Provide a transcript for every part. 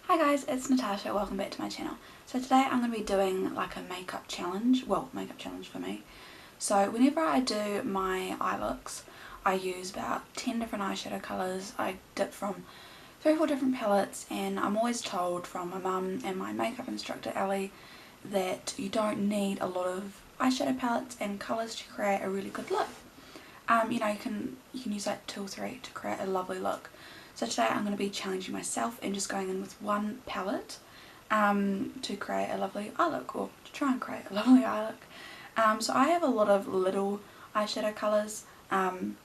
Hi guys, it's Natasha, welcome back to my channel. So today I'm going to be doing like a makeup challenge, makeup challenge for me. So whenever I do my eye looks, I use about 10 different eyeshadow colours. I dip from 3 or 4 different palettes, and I'm always told from my mum and my makeup instructor Ellie that you don't need a lot of eyeshadow palettes and colours to create a really good look. You know, you can use like 2 or 3 to create a lovely look. So today I'm going to be challenging myself and just going in with one palette to create a lovely eye look, or to try and create a lovely eye look. So I have a lot of little eyeshadow colours, little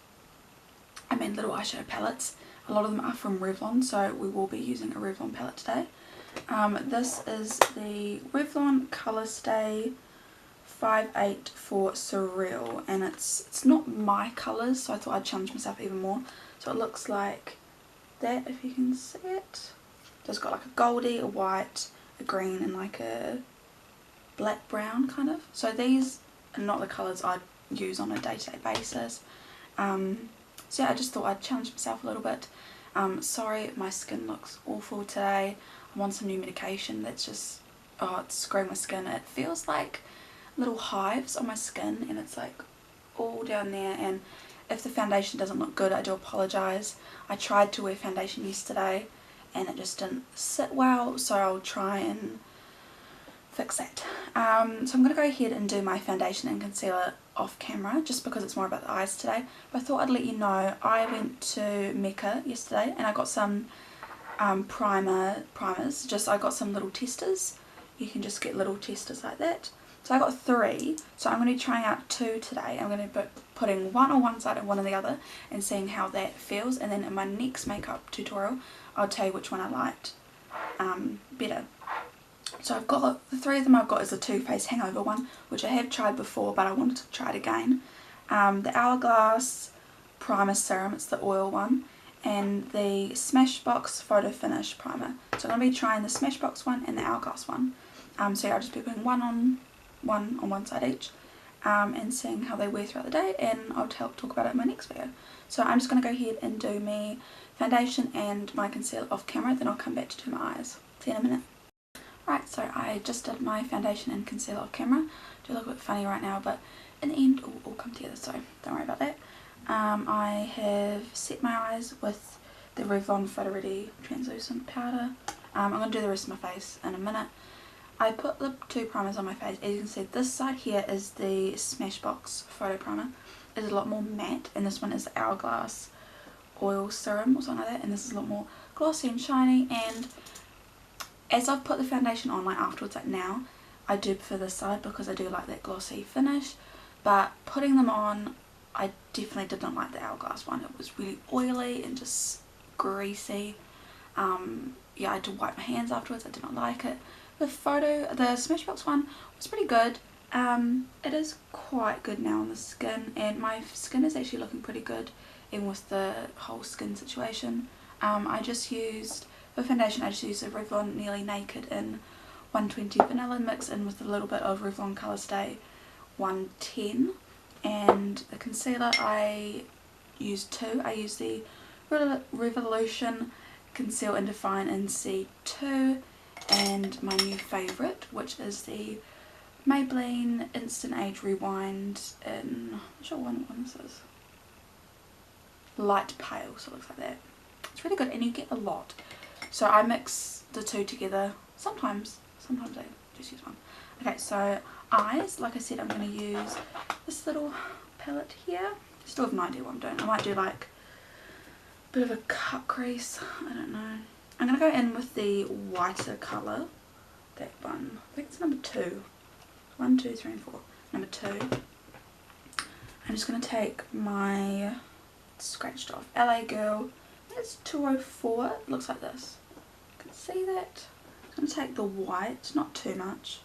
eyeshadow palettes. A lot of them are from Revlon, so we will be using a Revlon palette today. This is the Revlon Colorstay 584 Surreal, and it's not my colours, so I thought I'd challenge myself even more. So it looks like that, if you can see it. So it's got like a goldie, a white, a green, and like a black brown kind of. So these are not the colours I use on a day-to-day basis. So yeah, I just thought I'd challenge myself a little bit. Sorry, my skin looks awful today. I'm on some new medication that's just, it's screwing my skin. It feels like little hives on my skin, and it's like all down there, and if the foundation doesn't look good, I do apologise. I tried to wear foundation yesterday and it just didn't sit well, so I'll try and fix that. So I'm going to go ahead and do my foundation and concealer off camera, just because it's more about the eyes today. But I thought I'd let you know, I went to Mecca yesterday and I got some primers. I got some little testers. You can just get little testers like that. So I got 3, so I'm going to be trying out 2 today. I'm going to be putting one on one side and one on the other and seeing how that feels, and then in my next makeup tutorial I'll tell you which one I liked better. So I've got, the 3 of them I've got is the Too Faced Hangover one, which I have tried before but I wanted to try it again. The Hourglass Primer Serum, it's the oil one, and the Smashbox Photo Finish Primer. So I'm going to be trying the Smashbox one and the Hourglass one. So yeah, I'll just be putting one on one side each, and seeing how they wear throughout the day, and I'll talk about it in my next video. So I'm just going to go ahead and do my foundation and my concealer off camera, then I'll come back to do my eyes. See you in a minute. Right, so I just did my foundation and concealer off camera. Do look a bit funny right now, but in the end it will all come together, so don't worry about that. I have set my eyes with the Revlon Photoready Translucent Powder. I'm going to do the rest of my face in a minute. I put the 2 primers on my face. As you can see, this side here is the Smashbox Photo Primer. It's a lot more matte, and this one is the Hourglass Oil Serum or something like that, and this is a lot more glossy and shiny. And as I've put the foundation on, like afterwards, like now, I do prefer this side because I do like that glossy finish. But putting them on, I definitely did not like the Hourglass one. It was really oily and just greasy. Yeah, I had to wipe my hands afterwards. I did not like it. The Smashbox one was pretty good. It is quite good now on the skin, and my skin is actually looking pretty good even with the whole skin situation. I just used, for foundation, I just used a Revlon Nearly Naked in 120 Vanilla mixed in with a little bit of Revlon Colorstay 110, and the concealer I used 2. I used the Revolution Conceal and Define in C2, and my new favourite, which is the Maybelline Instant Age Rewind in, I'm not sure what one this is, light pale, so it looks like that. It's really good, and you get a lot. So I mix the 2 together. Sometimes I just use one. Okay, so eyes, like I said, I'm going to use this little palette here. Still have no idea what I'm doing. I might do like a bit of a cut crease, I don't know. I'm going to go in with the whiter colour, that one, I think it's number 2. 1, 2, 3 and 4. Number 2. I'm just going to take my scratched off LA Girl, I think it's 204, it looks like this. You can see that. I'm going to take the white, not too much,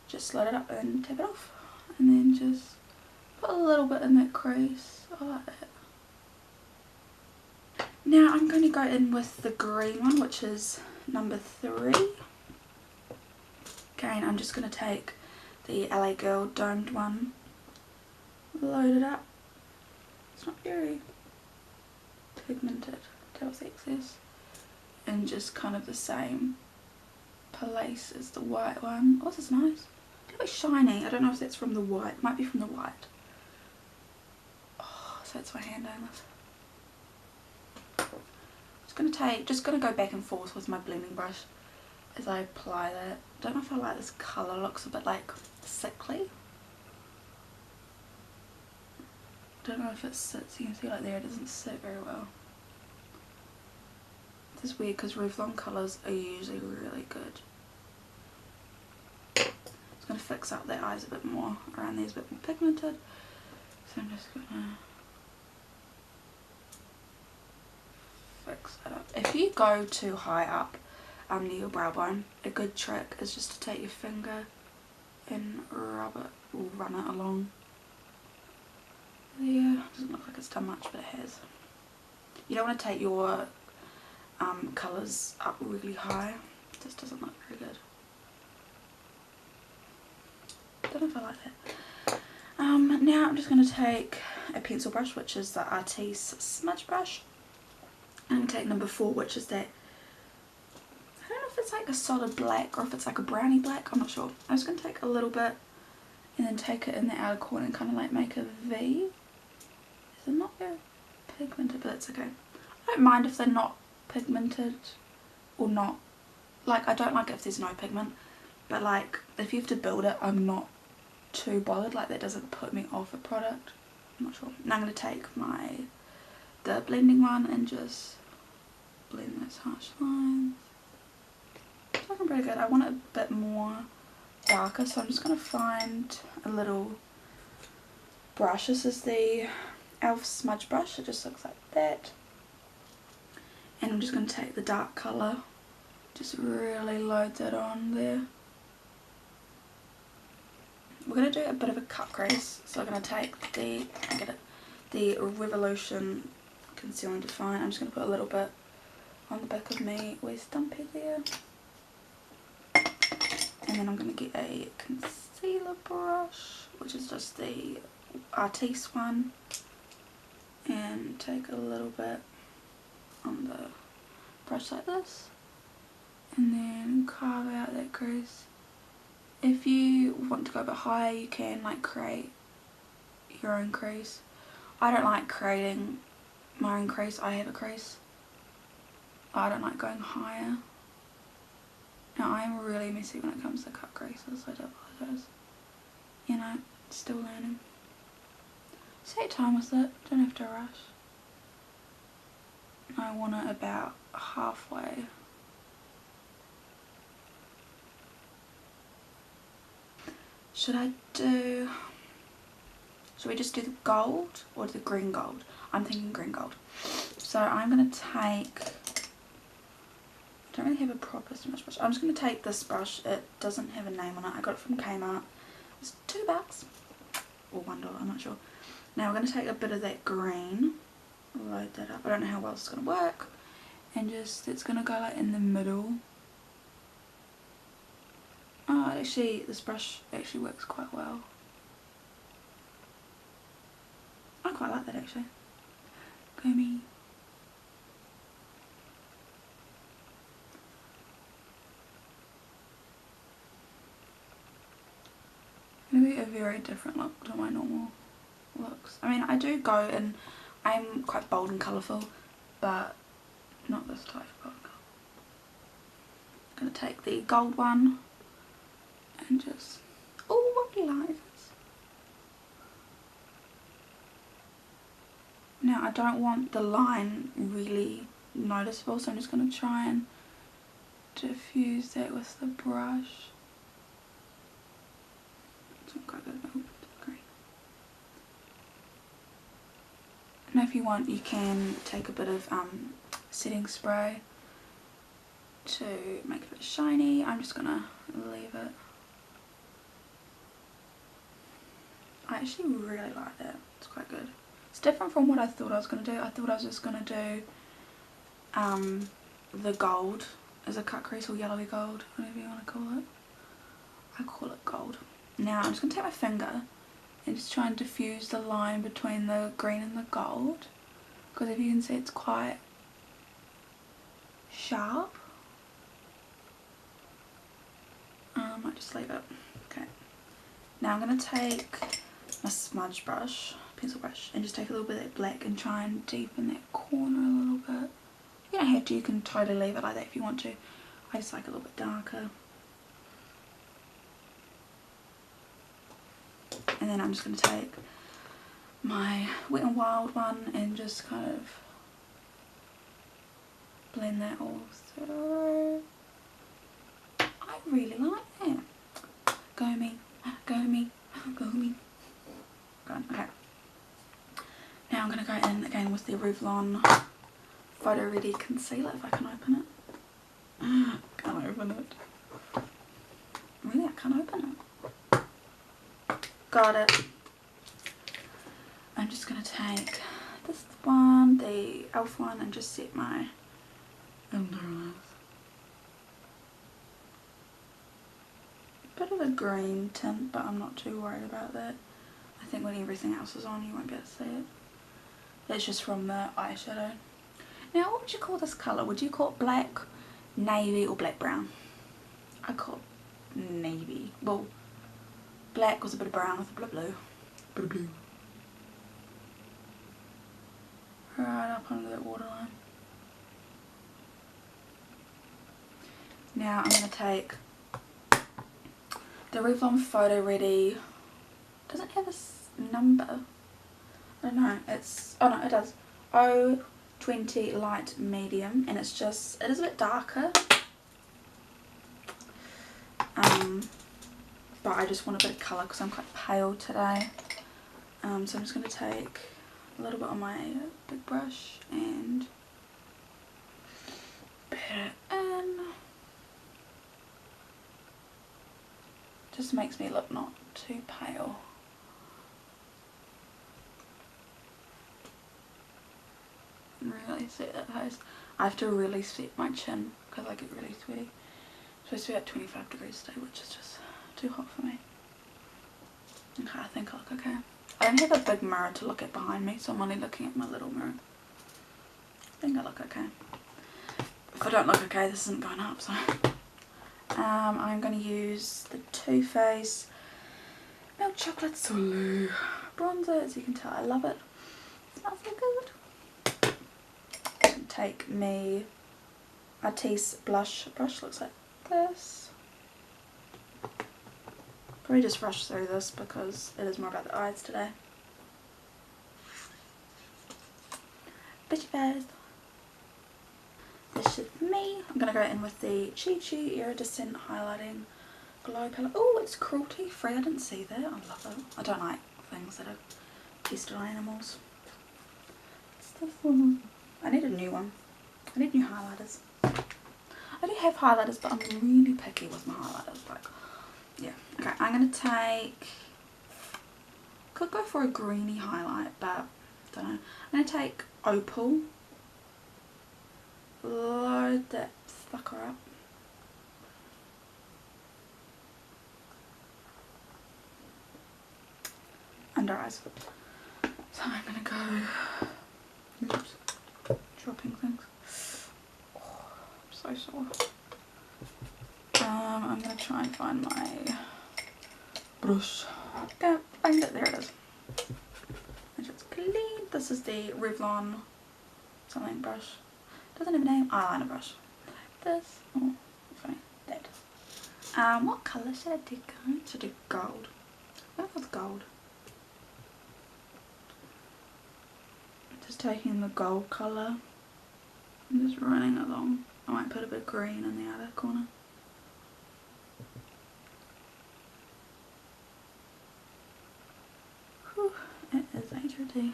just load it up and tap it off, and then just put a little bit in that crease. I like that. Now I'm going to go in with the green one, which is number 3. Again, I'm just going to take the LA Girl domed one, load it up. It's not very pigmented, that was excess. in just kind of the same place as the white one. Oh, this is nice. A little bit shiny. I don't know if that's from the white. Might be from the white. Oh, so that's my hand down this. Just gonna go back and forth with my blending brush as I apply that. Don't know if I like this colour. Looks a bit like sickly. Don't know if it sits. You can see like there, it doesn't sit very well. This is weird because Revlon colours are usually really good. Just gonna fix up their eyes a bit more. Around there's a bit more pigmented. So I'm just gonna fix that up. If you go too high up near your brow bone, a good trick is just to take your finger and rub it or run it along there. Doesn't look like it's done much, but it has. You don't want to take your colours up really high. It just doesn't look very good. Don't know if I like that. Now I'm just going to take a pencil brush, which is the Artiste smudge brush. I'm going to take number 4, which is that, I don't know if it's like a solid black or if it's like a brownie black, I'm not sure. I'm just going to take a little bit and then take it in the outer corner and kind of like make a V. Is it not very pigmented, but it's okay. I don't mind if they're not pigmented or not. Like, I don't like it if there's no pigment, but like if you have to build it, I'm not too bothered. Like, that doesn't put me off a product. I'm not sure. Now I'm going to take the blending one and just blend those harsh lines. It's looking pretty good. I want it a bit more darker, so I'm just going to find a little brush. This is the e.l.f. smudge brush. It just looks like that. And I'm just going to take the dark colour, just really load that on there. We're going to do a bit of a cut crease, so I'm going to take the Revolution Conceal and Define. I'm just going to put a little bit on the back of my waist dumpy there. And then I'm going to get a concealer brush, which is just the Artiste one, and take a little bit on the brush like this, and then carve out that crease. If you want to go a bit higher, you can like create your own crease. I don't like creating my own crease. I have a crease. I don't like going higher. Now, I'm really messy when it comes to cut creases. I do apologise. You know, still learning. Just take time with it. Don't have to rush. I want it about halfway. Should we just do the gold or the green gold? I'm thinking green gold. So I'm going to take, I don't really have a proper smudge brush. I'm just going to take this brush. It doesn't have a name on it. I got it from Kmart. It's $2 or $1, I'm not sure. Now we're going to take a bit of that green, load that up. I don't know how well it's going to work. And just, it's going to go like in the middle. Oh, actually, this brush actually works quite well. I quite like that actually. Go me. Maybe a very different look to my normal looks. I mean, I do go and I'm quite bold and colourful, but not this type of bold colour. I'm going to take the gold one and just, oh, what lights. Now I don't want the line really noticeable, so I'm just going to try and diffuse that with the brush. It's not quite good. Oh, great. Now if you want, you can take a bit of setting spray to make it a bit shiny. I'm just going to leave it. I actually really like that. It's quite good. It's different from what I thought I was going to do. I thought I was just going to do the gold as a cut crease, or yellowy gold, whatever you want to call it. I call it gold. Now I'm just going to take my finger and just try and diffuse the line between the green and the gold. Because if you can see, it's quite sharp. I might just leave it. Okay. Now I'm going to take my smudge brush, pencil brush, and just take a little bit of that black and try and deepen that corner a little bit. You don't have to, you can totally leave it like that if you want to. I just like it a little bit darker. And then I'm just going to take my Wet n Wild one and just kind of blend that all through. I really like that. Go me, go me, go me. Okay. Now I'm going to go in again with the Revlon Photoready Concealer, if I can open it. Can't open it. Really, I can't open it. Got it. I'm just going to take this one, the e.l.f. one, and just set my under eyes. Bit of a green tint, but I'm not too worried about that. I think when everything else is on you won't be able to see it. That's just from the eyeshadow. Now what would you call this colour? Would you call it black, navy or black brown? I call it navy. Well, black was a bit of brown with a bit of blue. Bit of blue. Right up under that waterline. Now I'm going to take the Revlon Photoready. Does it have a number? I don't know. It's, oh no, it does. 020 light medium, and it's just, it is a bit darker. But I just want a bit of colour because I'm quite pale today. So I'm just going to take a little bit on my big brush and put it in. Just makes me look not too pale. Really set that face. I have to really set my chin because I get really sweaty. It's supposed to be at 25 degrees today, which is just too hot for me. Okay, I think I look okay. I don't have a big mirror to look at behind me, so I'm only looking at my little mirror. I think I look okay. If I don't look okay, this isn't going up, so. I'm going to use the Too Faced Milk Chocolate Soleil bronzer. As you can tell, I love it. It smells so good. And take me Artiste blush brush, looks like this. Probably just rush through this because it is more about the eyes today. Bitchy face. This is me. I'm going to go in with the Chi Iridescent Highlighting Glow Palette. Oh, it's cruelty free. I didn't see that. I love it. I don't like things that are tested on animals. What's this one? I need a new one. I need new highlighters. I do have highlighters, but I'm really picky with my highlighters. Like, yeah. Okay, I'm going to take... Could go for a greeny highlight, but don't know. I'm going to take Opal. Load that sucker up. Under eyes. So I'm gonna go. Oops. Dropping things. Oh, I'm so sore. I'm gonna try and find my brush. Yeah, find it. There it is. And it's clean. This is the Revlon something brush. Doesn't have a name. Eyeliner brush. Like this. Oh, funny. That. What colour should I do? Should I do gold? What if it's gold? Just taking the gold colour and just running along. I might put a bit of green in the other corner. Whew, it is HRT.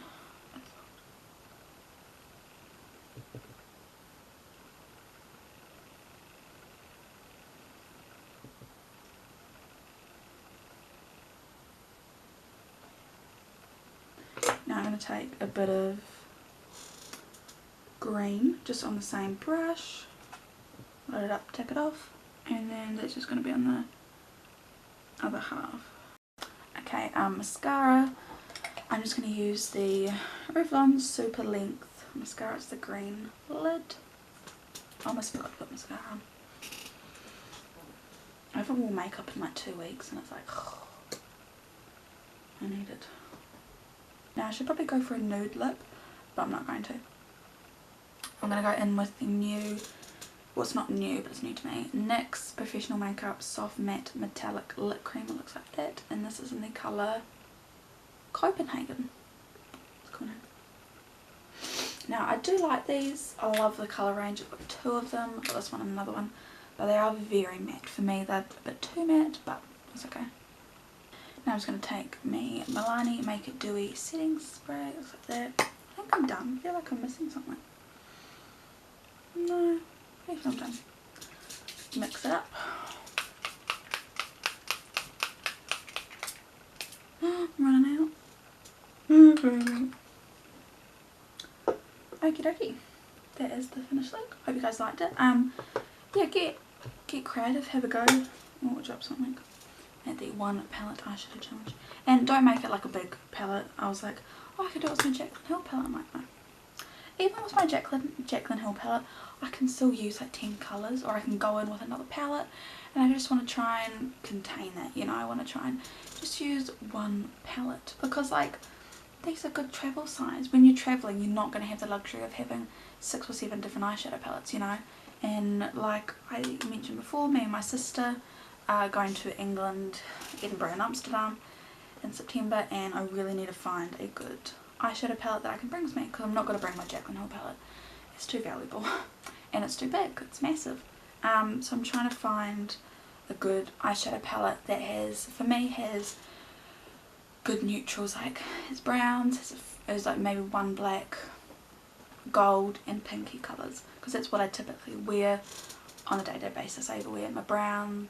Now I'm going to take a bit of green just on the same brush, load it up, take it off, and then that's just going to be on the other half. Okay, mascara. I'm just going to use the Revlon Super Length mascara. It's the green lid. I almost forgot to put mascara on. I haven't worn makeup in like 2 weeks and it's like, oh, I need it. Now I should probably go for a nude lip, but I'm not going to. I'm going to go in with the new, well it's not new but it's new to me, NYX Professional Makeup Soft Matte Metallic Lip Cream. It looks like that, and this is in the colour Copenhagen. It's cool name. Now I do like these, I love the colour range. I've got 2 of them, I've got this one and another one, but they are very matte for me. They're a bit too matte, but it's okay. Now I'm just going to take me Milani Make It Dewy setting spray. It looks like that. I think I'm done. I feel like I'm missing something. No, I think I'm done. Mix it up. I'm running out. Okie dokie. That is the finished look. Hope you guys liked it. Yeah, get creative, have a go. Oh, we'll drop something. At the 1 palette eyeshadow challenge. And don't make it like a big palette. I was like, oh, I could do it with my Jaclyn Hill palette. I'm like, no. Even with my Jaclyn Hill palette, I can still use like 10 colours, or I can go in with another palette, and I just want to try and contain that, you know. I want to try and just use one palette, because like these are good travel size. When you're travelling, you're not going to have the luxury of having 6 or 7 different eyeshadow palettes, you know. And like I mentioned before, me and my sister are going to England, Edinburgh and Amsterdam in September, and I really need to find a good eyeshadow palette that I can bring with me, because I'm not going to bring my Jaclyn Hill palette. It's too valuable and it's too big, it's massive. So I'm trying to find a good eyeshadow palette that has, for me, has good neutrals, like has browns, has like maybe 1 black, gold and pinky colours, because that's what I typically wear on a day-to-day basis. I either wear my brownie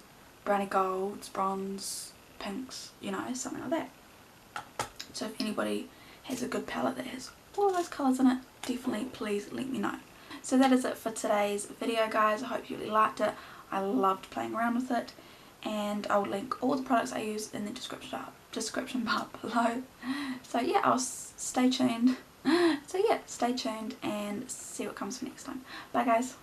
golds, bronze, pinks, you know, something like that. So if anybody has a good palette that has all those colours in it, definitely please let me know. So that is it for today's video, guys. I hope you really liked it. I loved playing around with it, and I'll link all the products I use in the description bar below. So yeah, I'll stay tuned. So yeah, stay tuned and see what comes for next time. Bye guys.